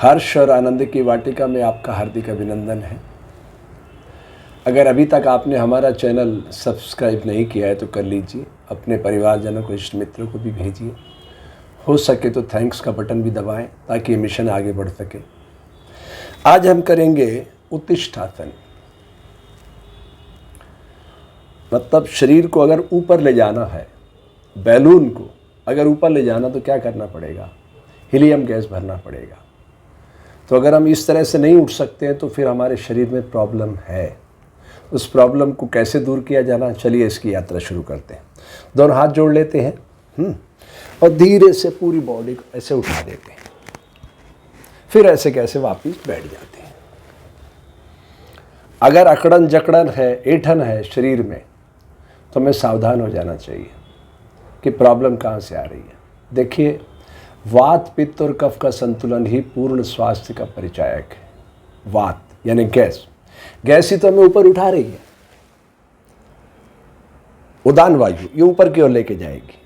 हर्ष और आनंद की वाटिका में आपका हार्दिक अभिनंदन है। अगर अभी तक आपने हमारा चैनल सब्सक्राइब नहीं किया है तो कर लीजिए, अपने परिवारजनों को, इष्ट मित्रों को भी भेजिए। हो सके तो थैंक्स का बटन भी दबाएं ताकि ये मिशन आगे बढ़ सके। आज हम करेंगे उत्तिष्ठासन। मतलब शरीर को अगर ऊपर ले जाना है, बैलून को अगर ऊपर ले जाना तो क्या करना पड़ेगा? हीलियम गैस भरना पड़ेगा। तो अगर हम इस तरह से नहीं उठ सकते हैं तो फिर हमारे शरीर में प्रॉब्लम है। उस प्रॉब्लम को कैसे दूर किया जाना, चलिए इसकी यात्रा शुरू करते हैं। दोनों हाथ जोड़ लेते हैं और धीरे से पूरी बॉडी को ऐसे उठा देते हैं। फिर ऐसे कैसे वापस बैठ जाते हैं। अगर अकड़न जकड़न है, ऐंठन है शरीर में, तो हमें सावधान हो जाना चाहिए कि प्रॉब्लम कहाँ से आ रही है। देखिए, वात, पित्त और कफ का संतुलन ही पूर्ण स्वास्थ्य का परिचायक है। वात यानी गैस, गैस ही तो हमें ऊपर उठा रही है। उदान वायु ये ऊपर की ओर लेके जाएगी।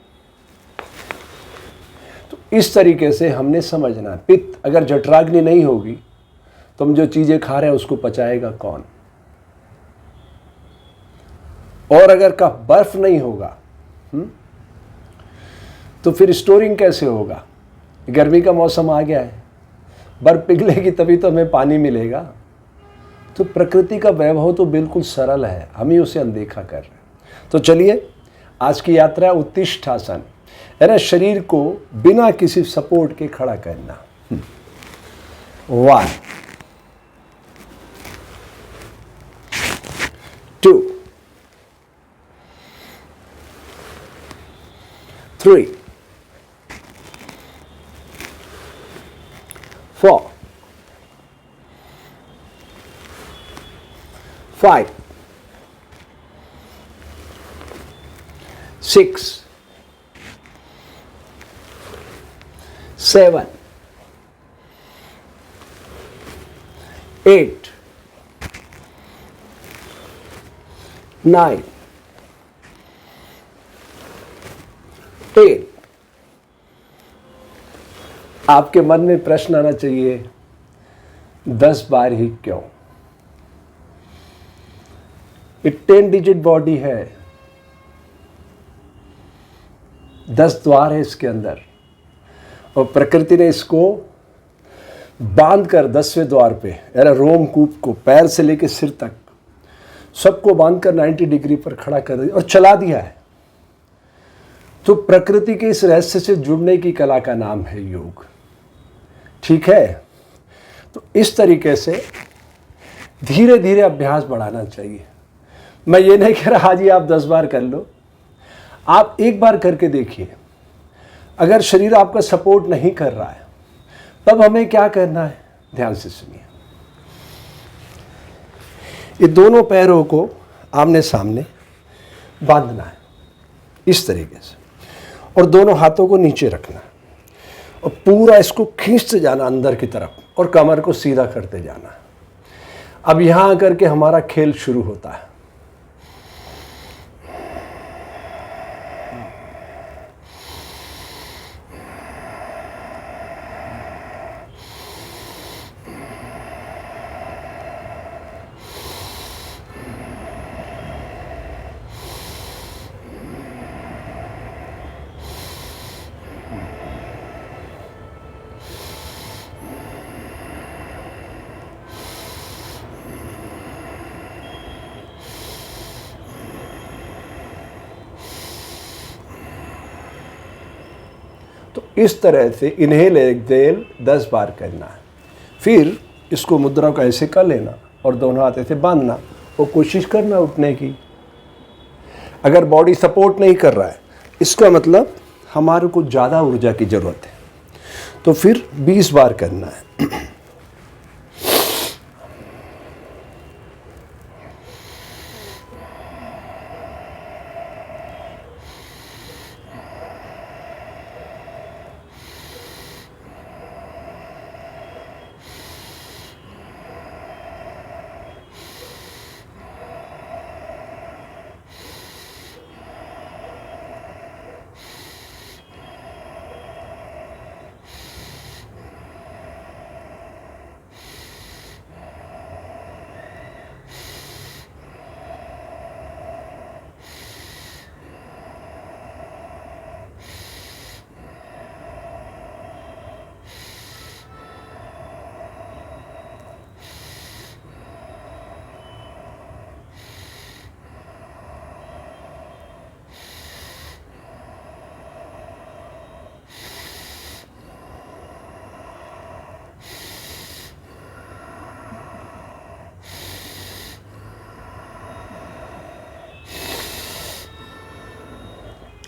तो इस तरीके से हमने समझना है। पित्त, अगर जठराग्नि नहीं होगी तो हम जो चीजें खा रहे हैं उसको पचाएगा कौन? और अगर कफ, बर्फ नहीं होगा तो फिर स्टोरिंग कैसे होगा? गर्मी का मौसम आ गया है, बर्फ पिघलेगी तभी तो हमें पानी मिलेगा। तो प्रकृति का वैभव तो बिल्कुल सरल है, हम ही उसे अनदेखा कर रहे हैं। तो चलिए, आज की यात्रा उत्तिष्ठासन, यानी शरीर को बिना किसी सपोर्ट के खड़ा करना। 1 2 3 4 5 6 7 8 9 10। आपके मन में प्रश्न आना चाहिए, 10 बार ही क्यों? ये 10 डिजिट बॉडी है, 10 द्वार है इसके अंदर, और प्रकृति ने इसको बांधकर 10वें द्वार पे, यानी रोमकूप को पैर से लेकर सिर तक सबको बांधकर 90 डिग्री पर खड़ा कर दिया और चला दिया है। तो प्रकृति के इस रहस्य से जुड़ने की कला का नाम है योग। ठीक है? तो इस तरीके से धीरे धीरे अभ्यास बढ़ाना चाहिए। मैं ये नहीं कह रहा जी आप 10 बार कर लो, आप एक बार करके देखिए। अगर शरीर आपका सपोर्ट नहीं कर रहा है तब हमें क्या करना है, ध्यान से सुनिए। ये दोनों पैरों को आमने सामने बांधना है इस तरीके से, और दोनों हाथों को नीचे रखना है और पूरा इसको खींचते जाना अंदर की तरफ और कमर को सीधा करते जाना। अब यहां आकर के हमारा खेल शुरू होता है। तो इस तरह से इनहेल एक्सहेल 10 बार करना है। फिर इसको मुद्रा को ऐसे कर लेना और दोनों हाथ ऐसे बांधना और कोशिश करना उठने की। अगर बॉडी सपोर्ट नहीं कर रहा है इसका मतलब हमारे को ज़्यादा ऊर्जा की ज़रूरत है। तो फिर 20 बार करना है।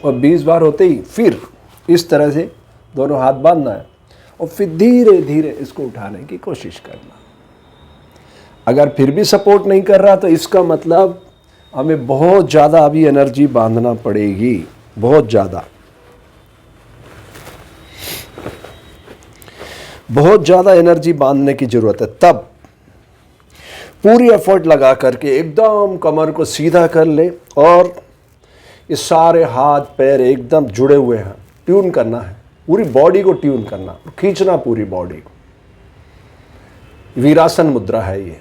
और 20 बार होते ही फिर इस तरह से दोनों हाथ बांधना है और फिर धीरे धीरे इसको उठाने की कोशिश करना। अगर फिर भी सपोर्ट नहीं कर रहा तो इसका मतलब हमें बहुत ज़्यादा अभी एनर्जी बांधना पड़ेगी, बहुत ज़्यादा एनर्जी बांधने की ज़रूरत है। तब पूरी एफर्ट लगा करके एकदम कमर को सीधा कर ले और ये सारे हाथ पैर एकदम जुड़े हुए हैं, ट्यून करना है, पूरी बॉडी को ट्यून करना, खींचना पूरी बॉडी को। वीरासन मुद्रा है ये।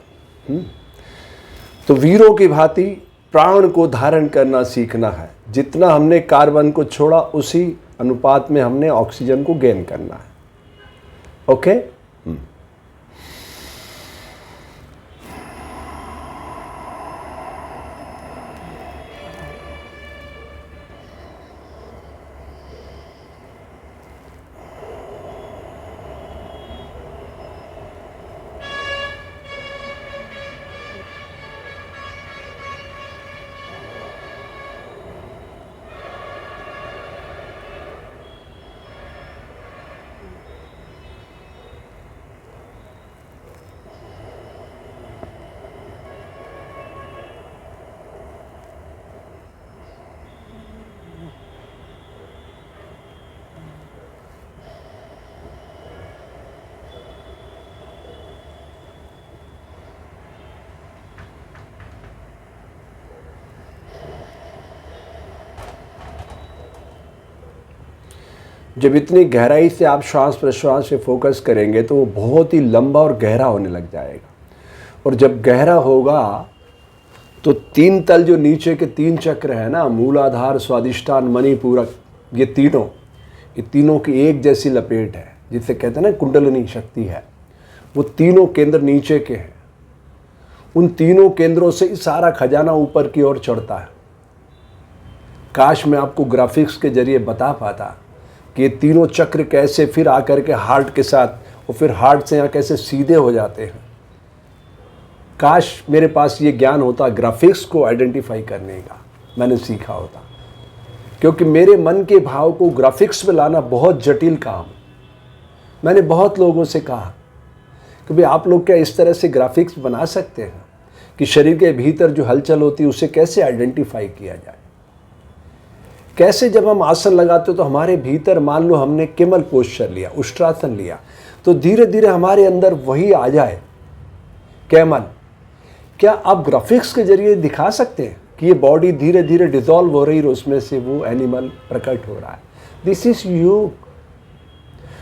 तो वीरों की भांति प्राण को धारण करना सीखना है। जितना हमने कार्बन को छोड़ा उसी अनुपात में हमने ऑक्सीजन को गेन करना है। ओके? जब इतनी गहराई से आप श्वास प्रश्वास पे फोकस करेंगे तो वो बहुत ही लंबा और गहरा होने लग जाएगा। और जब गहरा होगा तो 3 तल जो नीचे के 3 चक्र है ना, मूलाधार, स्वादिष्ठान, मणिपूरक, ये तीनों की एक जैसी लपेट है, जिसे कहते हैं ना कुंडलिनी शक्ति है। वो तीनों केंद्र नीचे के हैं। उन तीनों केंद्रों से सारा खजाना ऊपर की ओर चढ़ता है। काश मैं आपको ग्राफिक्स के जरिए बता पाता कि ये तीनों चक्र कैसे फिर आकर के हार्ट के साथ और फिर हार्ट से यहाँ कैसे सीधे हो जाते हैं। काश मेरे पास ये ज्ञान होता ग्राफिक्स को आइडेंटिफाई करने का, मैंने सीखा होता। क्योंकि मेरे मन के भाव को ग्राफिक्स में लाना बहुत जटिल काम। मैंने बहुत लोगों से कहा कि भाई आप लोग क्या इस तरह से ग्राफिक्स बना सकते हैं कि शरीर के भीतर जो हलचल होती है उसे कैसे आइडेंटिफाई किया जाए। कैसे जब हम आसन लगाते हो तो हमारे भीतर, मान लो हमने केमल पोस्चर लिया, उष्ट्रासन लिया, तो धीरे धीरे हमारे अंदर वही आ जाए केमल। क्या आप ग्राफिक्स के जरिए दिखा सकते हैं कि ये बॉडी धीरे धीरे डिसॉल्व हो रही है और उसमें से वो एनिमल प्रकट हो रहा है। दिस इज योग।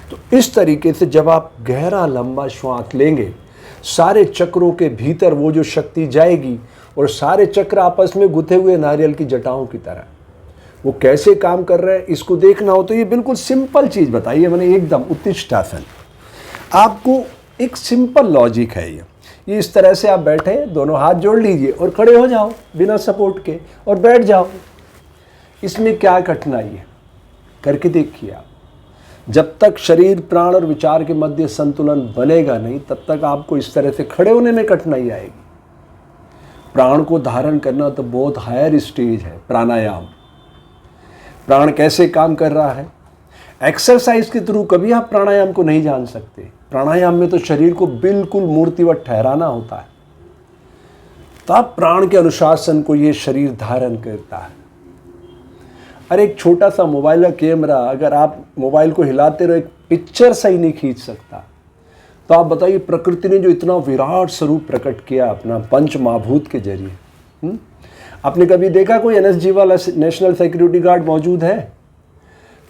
तो इस तरीके से जब आप गहरा लंबा श्वास लेंगे, सारे चक्रों के भीतर वो जो शक्ति जाएगी और सारे चक्र आपस में गुथे हुए नारियल की जटाओं की तरह वो कैसे काम कर रहे हैं इसको देखना हो तो ये बिल्कुल सिंपल चीज़ बताइए मैंने, एकदम उत्तिष्ठासन। आपको एक सिंपल लॉजिक है ये इस तरह से आप बैठे, दोनों हाथ जोड़ लीजिए और खड़े हो जाओ बिना सपोर्ट के और बैठ जाओ। इसमें क्या कठिनाई है, करके देखिए आप। जब तक शरीर, प्राण और विचार के मध्य संतुलन बनेगा नहीं तब तक आपको इस तरह से खड़े होने में कठिनाई आएगी। प्राण को धारण करना तो बहुत हायर स्टेज है। प्राणायाम, प्राण कैसे काम कर रहा है, एक्सरसाइज के थ्रू कभी आप प्राणायाम को नहीं जान सकते। प्राणायाम में तो शरीर को बिल्कुल मूर्तिवत ठहराना होता है, तब प्राण के अनुशासन को ये शरीर धारण करता है। अरे एक छोटा सा मोबाइल का कैमरा, अगर आप मोबाइल को हिलाते रहो एक पिक्चर सही नहीं खींच सकता, तो आप बताइए प्रकृति ने जो इतना विराट स्वरूप प्रकट किया अपना पंच महाभूत के जरिए। आपने कभी देखा कोई एनएसजी वाला नेशनल सिक्योरिटी गार्ड मौजूद है?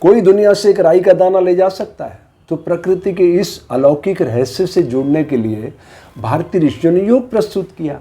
कोई दुनिया से एक राई का दाना ले जा सकता है? तो प्रकृति के इस अलौकिक रहस्य से जुड़ने के लिए भारतीय ऋषियों ने योग प्रस्तुत किया।